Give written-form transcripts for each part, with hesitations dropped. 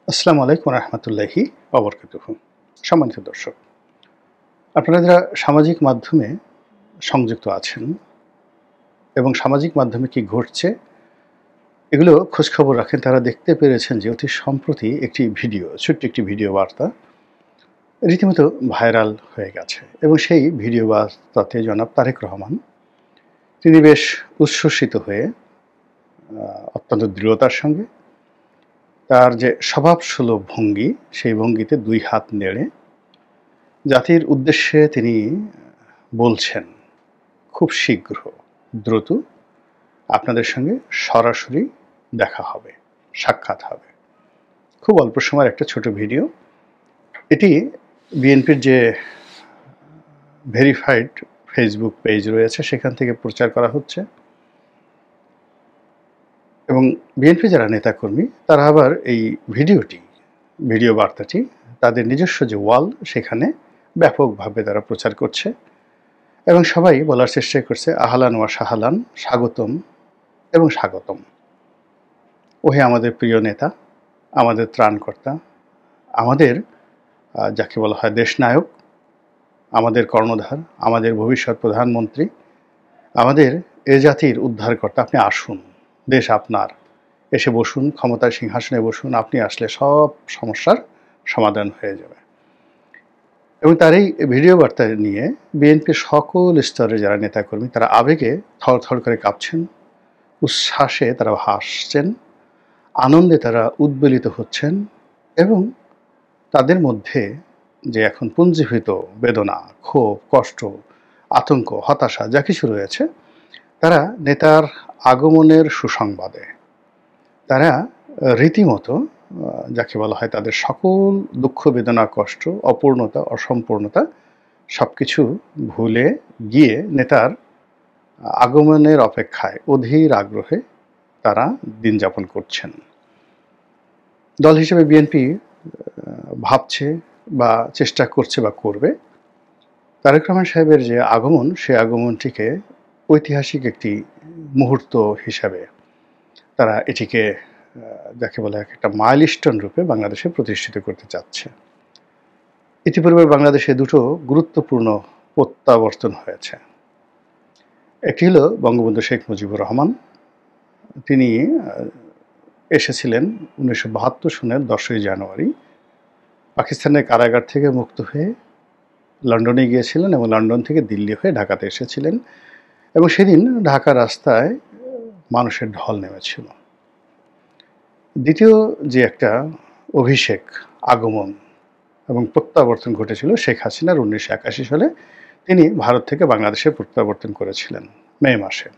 আসসালামু আলাইকুম রহমতুল্লাহি ওবরকাতুহু। সম্মানিত দর্শক, আপনারা যারা সামাজিক মাধ্যমে সংযুক্ত আছেন এবং সামাজিক মাধ্যমে কি ঘটছে এগুলো খোঁজখবর রাখেন, তারা দেখতে পেরেছেন যে অতি সম্প্রতি একটি ভিডিও, ছোট্ট একটি ভিডিও বার্তা রীতিমতো ভাইরাল হয়ে গেছে এবং সেই ভিডিও বার্তাতে জনাব তারেক রহমান তিনি বেশ উচ্ছ্বসিত হয়ে অত্যন্ত দৃঢ়তার সঙ্গে তার যে স্বভাবসুলভ ভঙ্গি, সেই ভঙ্গিতে দুই হাত নেড়ে জাতির উদ্দেশ্যে তিনি বলছেন, খুব শীঘ্র দ্রুত আপনাদের সঙ্গে সরাসরি দেখা হবে, সাক্ষাৎ হবে। খুব অল্প সময়ের একটা ছোট ভিডিও। এটি বিএনপির যে ভেরিফাইড ফেসবুক পেজ রয়েছে সেখান থেকে প্রচার করা হচ্ছে এবং বিএনপি যারা নেতাকর্মী তারা আবার এই ভিডিও বার্তাটি তাদের নিজস্ব যে ওয়াল সেখানে ব্যাপকভাবে তারা প্রচার করছে এবং সবাই বলার চেষ্টা করছে, আহলান ওয়া সাহালান, স্বাগতম এবং স্বাগতম। ওহে আমাদের প্রিয় নেতা, আমাদের ত্রাণকর্তা, আমাদের যাকে বলা হয় দেশনায়ক, আমাদের কর্ণধার, আমাদের ভবিষ্যৎ প্রধানমন্ত্রী, আমাদের এ জাতির উদ্ধারকর্তা, আপনি আসুন, দেশ আপনার, এসে বসুন, ক্ষমতার সিংহাসনে বসুন, আপনি আসলে সব সমস্যার সমাধান হয়ে যাবে। এবং তার এই ভিডিও বার্তা নিয়ে বিএনপির সকল স্তরে যারা নেতাকর্মী তারা আবেগে থরথর করে কাঁপছেন, উচ্ছ্বাসে তারা হাসছেন, আনন্দে তারা উদ্বেলিত হচ্ছেন এবং তাদের মধ্যে যে এখন পুঞ্জীভূত বেদনা, ক্ষোভ, কষ্ট, আতঙ্ক, হতাশা যা কিছু রয়েছে, তারা নেতার আগমনের সুসংবাদে তারা রীতিমতো যাকে বলা হয় তাদের সকল দুঃখ, বেদনা, কষ্ট, অপূর্ণতা, অসম্পূর্ণতা সবকিছু ভুলে গিয়ে নেতার আগমনের অপেক্ষায় অধীর আগ্রহে তারা দিন যাপন করছেন। দল হিসেবে বিএনপি ভাবছে বা চেষ্টা করছে বা করবে তারেক রহমান সাহেবের যে আগমন, সে আগমনটিকে ঐতিহাসিক একটি মুহূর্ত হিসাবে তারা এটিকে যাকে বলে একটা মাইলস্টোন রূপে বাংলাদেশে প্রতিষ্ঠিত করতে চাচ্ছে। ইতিপূর্বে বাংলাদেশে দুটো গুরুত্বপূর্ণ প্রত্যাবর্তন হয়েছে। একটি হলো বঙ্গবন্ধু শেখ মুজিবুর রহমান, তিনি এসেছিলেন 1972 সনের 10ই জানুয়ারি পাকিস্তানের কারাগার থেকে মুক্ত হয়ে লন্ডনে গিয়েছিলেন এবং লন্ডন থেকে দিল্লি হয়ে ঢাকাতে এসেছিলেন এবং সেদিন ঢাকা রাস্তায় মানুষের ঢল নেমেছিল। দ্বিতীয় যে একটা অভিষেক, আগমন এবং প্রত্যাবর্তন ঘটেছিল শেখ হাসিনার 1981 সালে, তিনি ভারত থেকে বাংলাদেশে প্রত্যাবর্তন করেছিলেন মে মাসে।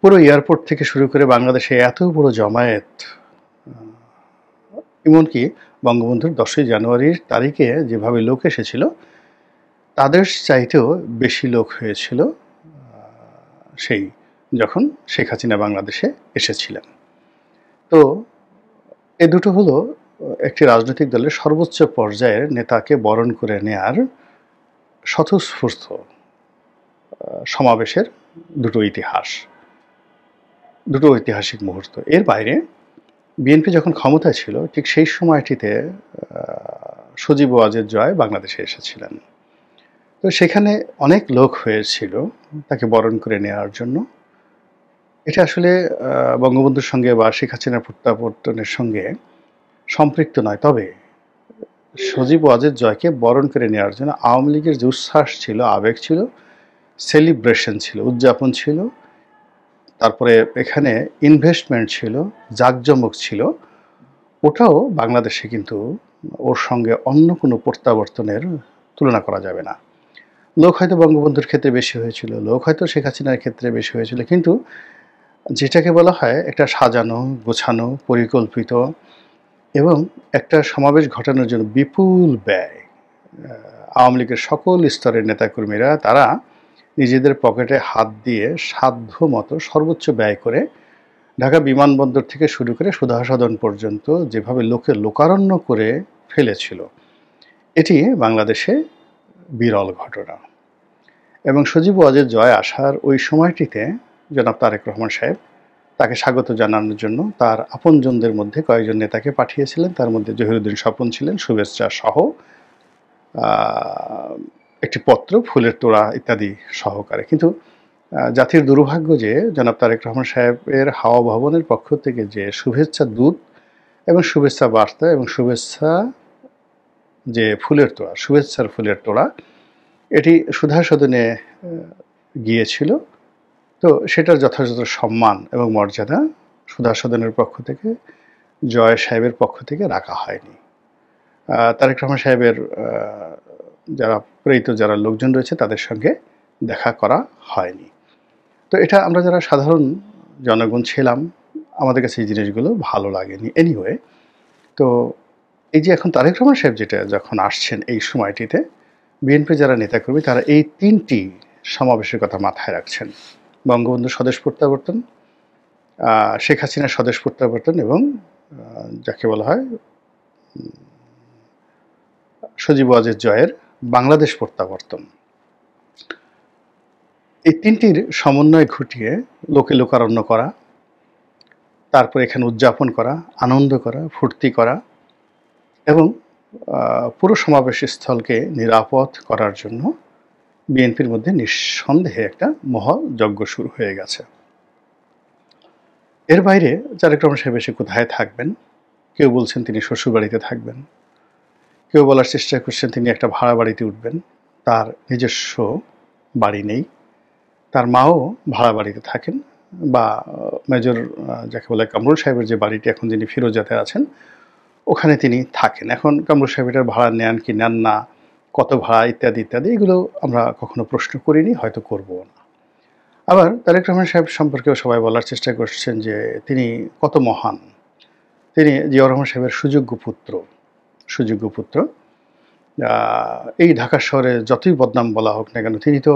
পুরো এয়ারপোর্ট থেকে শুরু করে বাংলাদেশে এত বড় জমায়েত, এমনকি বঙ্গবন্ধুর 10ই জানুয়ারির তারিখে যেভাবে লোক এসেছিল তাদের চাইতেও বেশি লোক হয়েছিল সেই যখন শেখ হাসিনা বাংলাদেশে এসেছিলেন। তো এ দুটো হলো একটি রাজনৈতিক দলের সর্বোচ্চ পর্যায়ের নেতাকে বরণ করে নেয়ার স্বতঃস্ফূর্ত সমাবেশের দুটো ঐতিহাসিক মুহূর্ত। এর বাইরে বিএনপি যখন ক্ষমতায় ছিল ঠিক সেই সময়টিতে সজীব ওয়াজেদ জয় বাংলাদেশে এসেছিলেন। তো সেখানে অনেক লোক হয়েছিল তাকে বরণ করে নেওয়ার জন্য। এটা আসলে বঙ্গবন্ধুর সঙ্গে বা শেখ হাসিনার প্রত্যাবর্তনের সঙ্গে সম্পৃক্ত নয়, তবে সজীব ওয়াজেদ জয়কে বরণ করে নেওয়ার জন্য আওয়ামী লীগের যে উচ্ছ্বাস ছিল, আবেগ ছিল, সেলিব্রেশন ছিল, উদযাপন ছিল, তারপরে এখানে ইনভেস্টমেন্ট ছিল, জাঁকজমক ছিল, ওটাও বাংলাদেশে কিন্তু ওর সঙ্গে অন্য কোনো প্রত্যাবর্তনের তুলনা করা যাবে না। লোক হয়তো বঙ্গবন্ধুর ক্ষেত্রে বেশি হয়েছিল, লোক হয়তো শেখ হাসিনার ক্ষেত্রে বেশি হয়েছিল, কিন্তু যেটাকে বলা হয় একটা সাজানো, গোছানো, পরিকল্পিত এবং একটা সমাবেশ ঘটানোর জন্য বিপুল ব্যয়, আওয়ামী লীগের সকল স্তরের নেতাকর্মীরা তারা নিজেদের পকেটে হাত দিয়ে সাধ্য মতো সর্বোচ্চ ব্যয় করে ঢাকা বিমানবন্দর থেকে শুরু করে সুধা সদন পর্যন্ত যেভাবে লোকারণ্য করে ফেলেছিল, এটি বাংলাদেশে বিরল ঘটনা। এবং সজীব ওয়াজেদ জয় আসার ওই সময়টিতে জনাব তারেক রহমান সাহেব তাকে স্বাগত জানানোর জন্য তার আপনজনদের মধ্যে কয়েকজন নেতাকে পাঠিয়েছিলেন। তার মধ্যে জহিরুদ্দিন স্বপন ছিলেন, শুভেচ্ছা সহ একটি পত্র, ফুলের তোড়া ইত্যাদি সহকারে। কিন্তু জাতির দুর্ভাগ্য যে জনাব তারেক রহমান সাহেবের হাওয়া ভবনের পক্ষ থেকে যে শুভেচ্ছা দূত এবং শুভেচ্ছা বার্তা এবং শুভেচ্ছা যে ফুলের তোড়া, শুভেচ্ছার ফুলের তোড়া, এটি সুধা সদনে গিয়েছিল। তো সেটার যথাযথ সম্মান এবং মর্যাদা সুধা সদনের পক্ষ থেকে, জয় সাহেবের পক্ষ থেকে রাখা হয়নি। তারেক রহমান সাহেবের যারা প্রেরিত যারা লোকজন রয়েছে তাদের সঙ্গে দেখা করা হয়নি। তো এটা আমরা যারা সাধারণ জনগণ ছিলাম, আমাদের কাছে এই জিনিসগুলো ভালো লাগেনি। এনিওয়ে, তো এই যে এখন তারেক রহমান সাহেব যেটা যখন আসছেন এই সময়টিতে, বিএনপি যারা নেতাকর্মী তারা এই 3টি সমাবেশের কথা মাথায় রাখছেন: বঙ্গবন্ধু স্বদেশ প্রত্যাবর্তন, শেখ হাসিনার স্বদেশ প্রত্যাবর্তন এবং যাকে বলা হয় সজীব ওয়াজেদ জয়ের বাংলাদেশ প্রত্যাবর্তন। এই 3টির সমন্বয় ঘটিয়ে লোকে লোকারণ্য করা, তারপর এখানে উদযাপন করা, আনন্দ করা, ফুর্তি করা এবং পুরো সমাবেশ স্থলকে নিরাপদ করার জন্য বিএনপির মধ্যে নিঃসন্দেহে একটা মহাযজ্ঞ শুরু হয়ে গেছে। এর বাইরে তারেক রহমান সাহেব এসে কোথায় থাকবেন? কেউ বলছেন তিনি শ্বশুরবাড়িতে থাকবেন, কেউ বলার চেষ্টা করছেন তিনি একটা ভাড়া বাড়িতে উঠবেন। তার নিজস্ব বাড়ি নেই, তার মাও ভাড়া বাড়িতে থাকেন, বা মেজর যাকে বলে কামরুল সাহেবের যে বাড়িটি এখন যিনি ফিরোজাতে আছেন ওখানে তিনি থাকেন। এখন কামরুল সাহেব এটার ভাড়া নেন কি নেন না, কত ভাড়া ইত্যাদি ইত্যাদি, এগুলো আমরা কখনো প্রশ্ন করিনি, হয়তো করবো না। আবার তারেক রহমান সাহেব সম্পর্কেও সবাই বলার চেষ্টা করছেন যে তিনি কত মহান, তিনি জিয়াউর রহমান সাহেবের সুযোগ্য পুত্র। এই ঢাকা শহরে যতই বদনাম বলা হোক না কেন, তিনি তো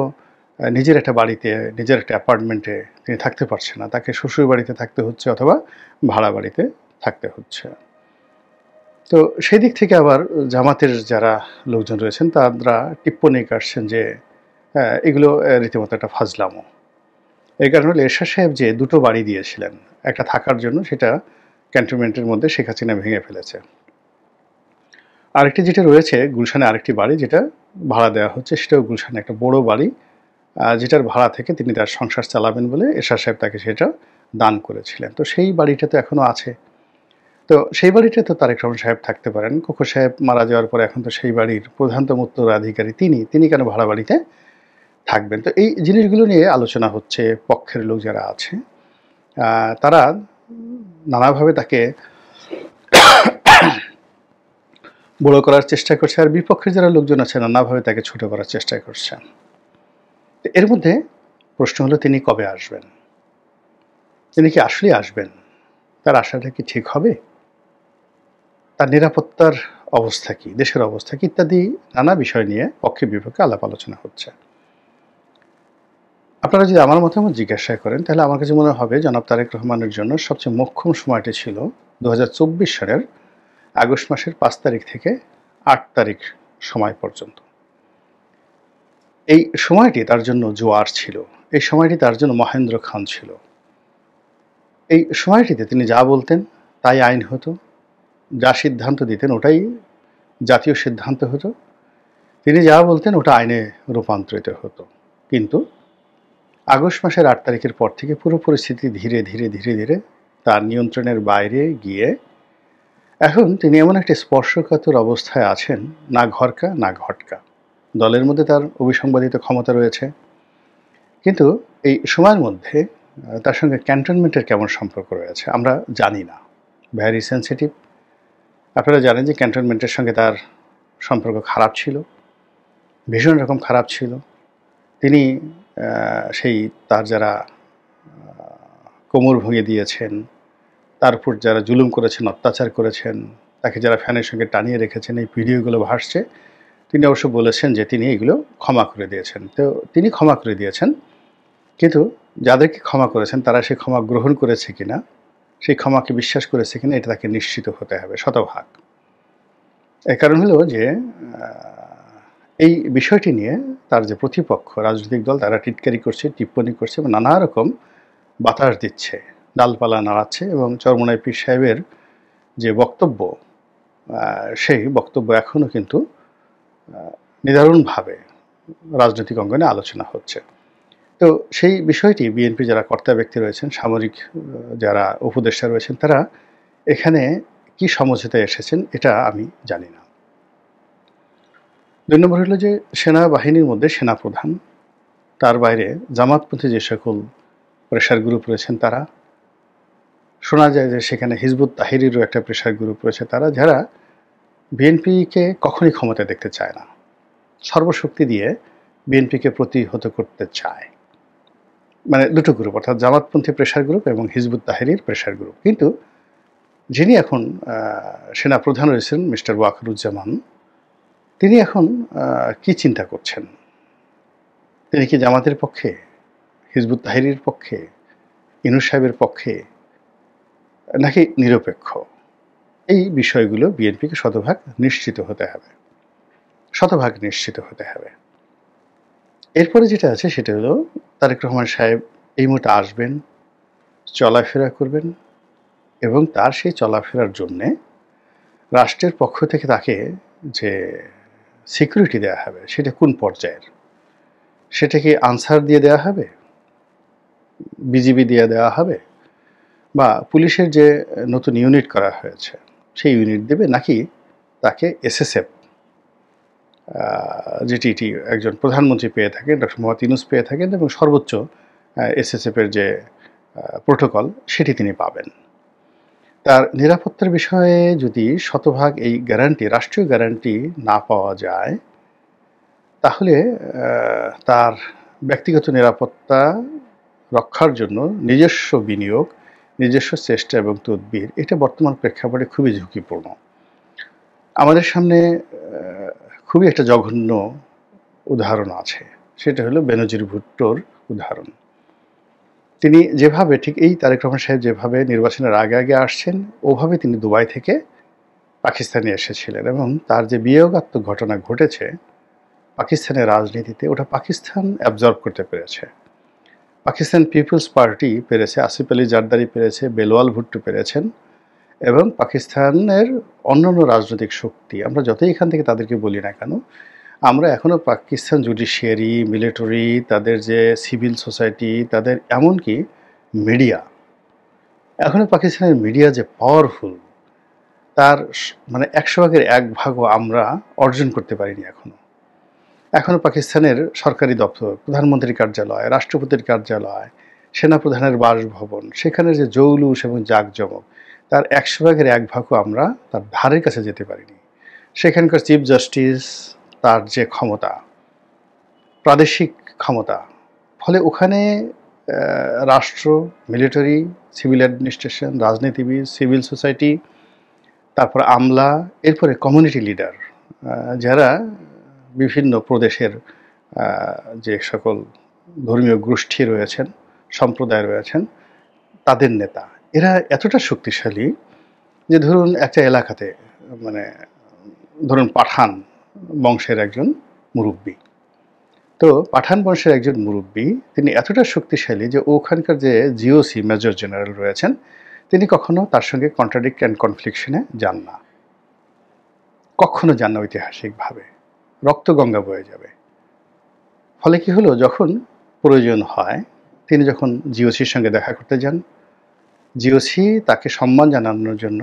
নিজের একটা বাড়িতে, নিজের একটা অ্যাপার্টমেন্টে তিনি থাকতে পারছেন না, তাকে শ্বশুর বাড়িতে থাকতে হচ্ছে অথবা ভাড়া বাড়িতে থাকতে হচ্ছে। তো সেই দিক থেকে আবার জামাতের যারা লোকজন রয়েছেন তারা টিপ্পনী কাটছেন যে এগুলো রীতিমতো একটা ফাজলামো। এই কারণে এরশাদ সাহেব যে 2টো বাড়ি দিয়েছিলেন, একটা থাকার জন্য, সেটা ক্যান্টনমেন্টের মধ্যে শেখ হাসিনা ভেঙে ফেলেছে। আরেকটি যেটা রয়েছে গুলশানে, আরেকটি বাড়ি যেটা ভাড়া দেওয়া হচ্ছে, সেটাও গুলশানে একটা বড় বাড়ি, যেটার ভাড়া থেকে তিনি তার সংসার চালাবেন বলে এরশাদ সাহেব তাকে সেটা দান করেছিলেন। তো সেই বাড়িটা তো এখনও আছে। তো সেই বাড়িটা তো তারেক রহমান সাহেব থাকতে পারেন। কোকো সাহেব মারা যাওয়ার পরে এখন তো সেই বাড়ির প্রধানতম উত্তরাধিকারী তিনি কেন ভাড়া বাড়িতে থাকবেন? তো এই জিনিসগুলো নিয়ে আলোচনা হচ্ছে। পক্ষের লোক যারা আছে তারা নানাভাবে তাকে বড় করার চেষ্টা করছে, আর বিপক্ষের যারা লোকজন আছে নানাভাবে তাকে ছোট করার চেষ্টা করছে। এর মধ্যে প্রশ্ন হলো তিনি কবে আসবেন? তিনি কি আসলেই আসবেন? তার আশাটা কি ঠিক হবে? তার নিরাপত্তার অবস্থা কি, দেশের অবস্থা কি, ইত্যাদি নানা বিষয় নিয়ে পক্ষে বিপক্ষে আলাপ আলোচনা হচ্ছে। আপনারা যদি আমার মতামত জিজ্ঞাসা করেন তাহলে আমার কাছে মনে হবে জনাব তারেক রহমানের জন্য সবচেয়ে মোক্ষম সময়টি ছিল 2024 সালের আগস্ট মাসের 5 তারিখ থেকে 8 তারিখ সময় পর্যন্ত। এই সময়টি তার জন্য জোয়ার ছিল, এই সময়টি তার জন্য মহেন্দ্র খান ছিল। এই সময়টিতে তিনি যা বলতেন তাই আইন হতো, যা সিদ্ধান্ত দিতেন ওটাই জাতীয় সিদ্ধান্ত হতো, তিনি যা বলতেন ওটা আইনে রূপান্তরিত হতো। কিন্তু আগস্ট মাসের 8 তারিখের পর থেকে পুরো পরিস্থিতি ধীরে ধীরে ধীরে ধীরে তার নিয়ন্ত্রণের বাইরে গিয়ে এখন তিনি এমন একটা স্পর্শকাতর অবস্থায় আছেন, না ঘরকা না ঘটকা। দলের মধ্যে তার অবিসংবাদিত ক্ষমতা রয়েছে, কিন্তু এই সময়ের মধ্যে তার সঙ্গে ক্যান্টনমেন্টের কেমন সম্পর্ক রয়েছে আমরা জানি না। Very sensitive. আপনারা জানেন যে ক্যান্টনমেন্টের সঙ্গে তার সম্পর্ক খারাপ ছিল, ভীষণ রকম খারাপ ছিল। তিনি সেই তার যারা কোমর ভেঙে দিয়েছেন, তার উপর যারা জুলুম করেছেন, অত্যাচার করেছেন, তাকে যারা ফ্যানের সঙ্গে টানিয়ে রেখেছেন, এই ভিডিওগুলো ভাসছে। তিনি অবশ্য বলেছেন যে তিনি এগুলো ক্ষমা করে দিয়েছেন। তো তিনি ক্ষমা করে দিয়েছেন, কিন্তু যাদেরকে ক্ষমা করেছেন তারা সেই ক্ষমা গ্রহণ করেছে কিনা, সেই ক্ষমাকে বিশ্বাস করেছে কিনা, এটা তাকে নিশ্চিত হতে হবে শতভাগ। এর কারণ হলো যে এই বিষয়টি নিয়ে তার যে প্রতিপক্ষ রাজনৈতিক দল তারা টিটকারি করছে, টিপ্পনী করছে এবং নানা রকম বাতাস দিচ্ছে, ডালপালা নাড়াচ্ছে এবং চরমোনাই পীর সাহেবের যে বক্তব্য, সেই বক্তব্য এখনও কিন্তু নিদারুণভাবে রাজনৈতিক অঙ্গনে আলোচনা হচ্ছে। তো সেই বিষয়টি বিএনপি যারা কর্তা ব্যক্তি রয়েছেন, সামরিক যারা উপদেষ্টা রয়েছেন, তারা এখানে কি সমঝোতায় এসেছেন এটা আমি জানি না। ২ নম্বর হলো যে সেনাবাহিনীর মধ্যে সেনাপ্রধান, তার বাইরে জামাতপন্থী যে সকল প্রেশার গ্রুপ রয়েছেন তারা, শোনা যায় যে সেখানে হিজবুত তাহরিরও একটা প্রেশার গ্রুপ রয়েছে, তারা যারা বিএনপিকে কখনই ক্ষমতায় দেখতে চায় না, সর্বশক্তি দিয়ে বিএনপিকে প্রতিহত করতে চায়। মানে দুটো গ্রুপ, অর্থাৎ জামাতপন্থী প্রেশার গ্রুপ এবং হিজবুত তাহরির প্রেশার গ্রুপ। কিন্তু যিনি এখন সেনাপ্রধান রয়েছেন মিস্টার ওয়াকারুজ্জামান, তিনি এখন কি চিন্তা করছেন? তিনি কি জামাতের পক্ষে, হিজবুত তাহরির পক্ষে, ইউনূস সাহেবের পক্ষে, নাকি নিরপেক্ষ? এই বিষয়গুলো বিএনপিকে শতভাগ নিশ্চিত হতে হবে, শতভাগ নিশ্চিত হতে হবে। এরপরে যেটা আছে সেটা হলো তারেক রহমান সাহেব এই মুহূর্তে আসবেন, চলাফেরা করবেন এবং তার সেই চলাফেরার জন্যে রাষ্ট্রের পক্ষ থেকে তাকে যে সিকিউরিটি দেওয়া হবে সেটা কোন পর্যায়ের? সেটা কি আনসার দিয়ে দেওয়া হবে, বিজিবি দিয়ে দেওয়া হবে, বা পুলিশের যে নতুন ইউনিট করা হয়েছে সেই ইউনিট দেবে, নাকি তাকে এসএসএফ যেটি একজন প্রধানমন্ত্রী পেয়ে থাকেন, ডক্টর মোহাম্মদ ইউনূস পেয়ে থাকেন, এবং সর্বোচ্চ এসএসএফের যে প্রোটোকল সেটি তিনি পাবেন। তার নিরাপত্তার বিষয়ে যদি শতভাগ এই গ্যারান্টি, রাষ্ট্রীয় গ্যারান্টি না পাওয়া যায়, তাহলে তার ব্যক্তিগত নিরাপত্তা রক্ষার জন্য নিজস্ব বিনিয়োগ, নিজস্ব চেষ্টা এবং তদবির, এটা বর্তমান প্রেক্ষাপটে খুবই ঝুঁকিপূর্ণ। আমাদের সামনে খুবই একটা জঘন্য উদাহরণ আছে, সেটা হলো বেনজির ভুট্টোর উদাহরণ। তিনি যেভাবে, ঠিক এই তারেক রহমান সাহেব যেভাবে নির্বাচনের আগে আগে আসছেন, ওভাবে তিনি দুবাই থেকে পাকিস্তানে এসেছিলেন, এবং তার যে বিয়োগাত্মক ঘটনা ঘটেছে পাকিস্তানের রাজনীতিতে, ওটা পাকিস্তান অ্যাবজর্ব করতে পেরেছে। পাকিস্তান পিপলস পার্টি পেরেছে, আসিফ আলী জারদারি পেরেছে, বেলওয়াল ভুট্টো পেরেছেন, এবং পাকিস্তানের অন্যান্য রাজনৈতিক শক্তি, আমরা যতই এখান থেকে তাদেরকে বলি না কেন, আমরা এখনও পাকিস্তান জুডিশিয়ারি, মিলিটারি, তাদের যে সিভিল সোসাইটি, তাদের এমনকি মিডিয়া, এখনও পাকিস্তানের মিডিয়া যে পাওয়ারফুল, তার মানে 100%ও আমরা অর্জন করতে পারিনি এখনও পাকিস্তানের সরকারি দপ্তর, প্রধানমন্ত্রীর কার্যালয়, রাষ্ট্রপতির কার্যালয়, সেনাপ্রধানের বাসভবন, সেখানের যে জৌলুস এবং জাঁকজমক, তার 100%ও আমরা তার ধারের কাছে যেতে পারিনি। সেখানকার চিফ জাস্টিস, তার যে ক্ষমতা, প্রাদেশিক ক্ষমতা, ফলে ওখানে রাষ্ট্র, মিলিটারি, সিভিল অ্যাডমিনিস্ট্রেশন, রাজনীতিবিদ, সিভিল সোসাইটি, তারপর আমলা, এরপরে কমিউনিটি লিডার, যারা বিভিন্ন প্রদেশের যে সকল ধর্মীয় গোষ্ঠী রয়েছেন, সম্প্রদায় রয়েছেন, তাদের নেতা, এরা এতটা শক্তিশালী যে ধরুন একটা এলাকাতে, মানে ধরুন পাঠান বংশের একজন মুরব্বী, তো পাঠান বংশের একজন মুরব্বী, তিনি এতটা শক্তিশালী যে ওখানকার যে জিওসি মেজর জেনারেল রয়েছেন, তিনি কখনো তার সঙ্গে কন্ট্রাডিক্ট অ্যান্ড কনফ্লিকশনে যান না, কখনো যান না। ঐতিহাসিকভাবে রক্তগঙ্গা বয়ে যাবে। ফলে কি হলো, যখন প্রয়োজন হয় তিনি যখন জিওসির সঙ্গে দেখা করতে যান, জিওসি তাকে সম্মান জানানোর জন্য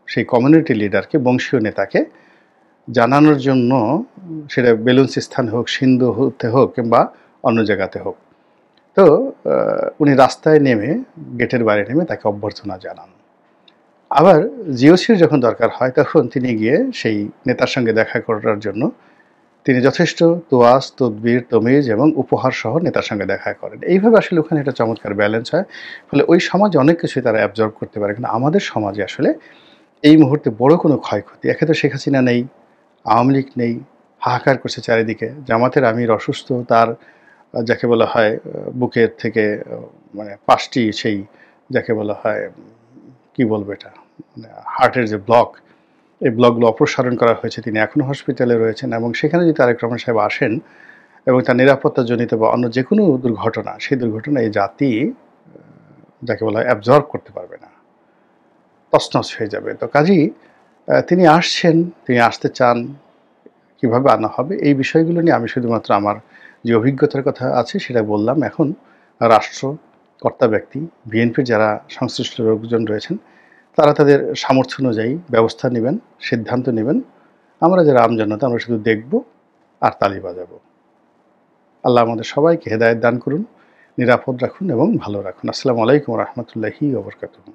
সেই কমিউনিটি লিডারকে, বংশীয় নেতাকে জানানোর জন্য, সেটা বেলুচিস্তান হোক, সিন্ধুতে হোক, কিংবা অন্য জায়গাতে হোক, তো উনি রাস্তায় নেমে, গেটের বাইরে নেমে তাকে অভ্যর্থনা জানান। আবার জিওসির যখন দরকার হয় তখন তিনি গিয়ে সেই নেতার সঙ্গে দেখা করার জন্য তিনি যথেষ্ট তোয়াজ, তদবির, তমিজ এবং উপহার সহ নেতার সঙ্গে দেখা করেন। এইভাবে আসলে ওখানে একটা চমৎকার ব্যালেন্স হয়। ফলে ওই সমাজে অনেক কিছুই তারা অ্যাবজর্ব করতে পারে। কিন্তু আমাদের সমাজে আসলে এই মুহূর্তে বড় কোনো ক্ষয়ক্ষতি, একে তো শেখ হাসিনা নেই, আওয়ামী লীগ নেই, হাহাকার করছে চারিদিকে, জামাতের আমির অসুস্থ, তার যাকে বলা হয় বুকের থেকে মানে 5টি সেই যাকে বলা হয়, কি বলবো এটা, মানে হার্টের যে ব্লক, এই ব্লকগুলো অপসারণ করা হয়েছে, তিনি এখনও হসপিটালে রয়েছেন, এবং সেখানে যদি তারেক রহমান সাহেব আসেন এবং তার নিরাপত্তাজনিত বা অন্য যে কোনো দুর্ঘটনা, সেই দুর্ঘটনা এই জাতি যাকে বলা হয় অ্যাবজর্ব করতে পারবে না, তছনছ হয়ে যাবে। তো কাজেই তিনি আসছেন, তিনি আসতে চান, কিভাবে আনা হবে এই বিষয়গুলো নিয়ে আমি শুধুমাত্র আমার যে অভিজ্ঞতার কথা আছে সেটা বললাম। এখন রাষ্ট্র, কর্তা ব্যক্তি, বিএনপির যারা সংশ্লিষ্ট লোকজন রয়েছেন তারা তাদের সামর্থ্য অনুযায়ী ব্যবস্থা নেবেন, সিদ্ধান্ত নেবেন। আমরা যারা আমজনতা আমরা শুধু দেখব আর তালি বাজাবো। আল্লাহ আমাদের সবাইকে হেদায়েত দান করুন, নিরাপদ রাখুন এবং ভালো রাখুন। আসসালামু আলাইকুম ওয়া রাহমাতুল্লাহি ওয়া বারাকাতুহু।